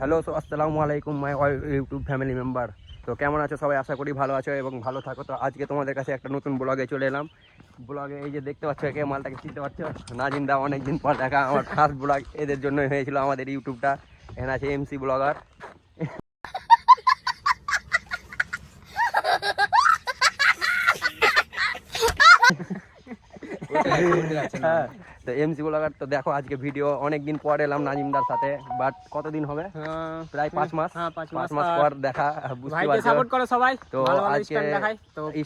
Hello, so আসসালামু আলাইকুম my YouTube family member. তো কেমন আছো সবাই? আশা করি ভালো আছো এবং ভালো থাকো। তো আজকে তোমাদের কাছে একটা নতুন ব্লগে চলে এলাম। ব্লগে এই যে দেখতে পাচ্ছ, একে মালটাকে চিনতে পারছো, নাজিম দা। অনেকদিন পর দেখা, আমার ফার্স্ট ব্লগ এদের জন্যই হয়েছিল আমাদের ইউটিউবটা। এখানে আছে এমসি ব্লগার। হ্যাঁ, তো এমসি ব্লগার। তো দেখো আজকে ভিডিও অনেকদিন পর এলাম নাজিমদার সাথে, বাট কতদিন হবে, প্রায় 5 মাস। 5 মাস পর দেখা, বুঝতে পারছো। সাপোর্ট করো সবাই। তো আজকে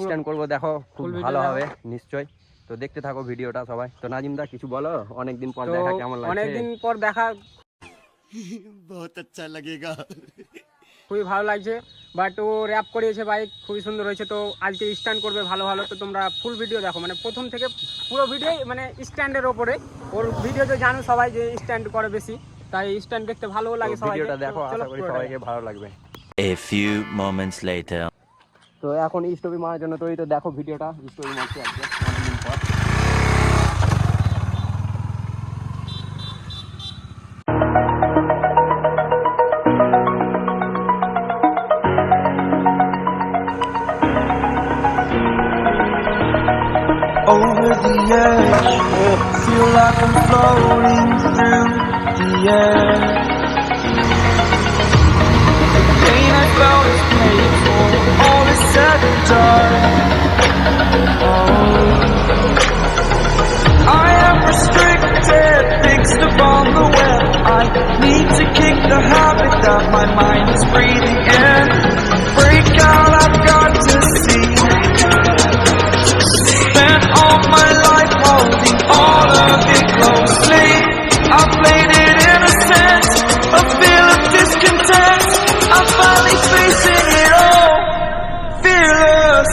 স্ট্যান্ড করবো, দেখো খুব ভালো হবে নিশ্চয়। তো দেখতে থাকো ভিডিওটা সবাই। তো নাজিমদা কিছু বলো, অনেকদিন পর দেখা, কেমন লাগছে? অনেকদিন পর দেখা, बहुत अच्छा लगेगा। খুবই ভালো লাগছে। বাট ও র্যাপ করিয়েছে ভাই, খুবই সুন্দর হয়েছে। তো আজকে স্ট্যান্ড করবে ভালো ভালো। তো তোমরা ফুল ভিডিও দেখো, মানে প্রথম থেকে পুরো ভিডিও, মানে স্ট্যান্ডের ওপরে। ওর ভিডিও তো জানো সবাই যে স্ট্যান্ড করে বেশি, তাই স্ট্যান্ড দেখতে ভালো লাগে সবাই। ভিডিওটা দেখো, আশা করি সবাইকে ভালো লাগবে। A few moments later. তো এখন স্টোরি মারার জন্য তৈরি। তো দেখো ভিডিওটা, স্টোরি মারছি আজকে অনেকদিন পর। Over the edge, feel like I'm floating through the air. The pain I felt is paid for, all is said and done. Oh, I am restricted, fixed upon the web. I need to kick the habit that my mind is breathing in. Break out, I've got to see. Spent all my life holding all of it closely. I played it innocent, a feel of discontent. I'm finally facing it all, fearless.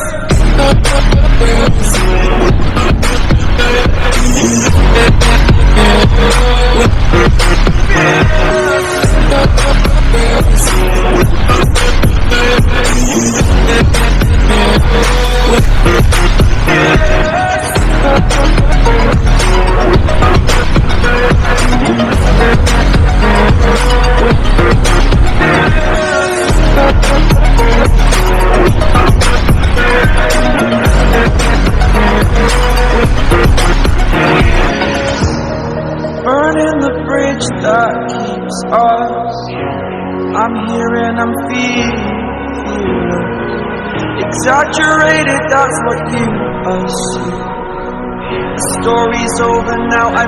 Burning the bridge that keeps us. I'm here and I'm feeling exaggerated, that's what you assume. The story's over now, I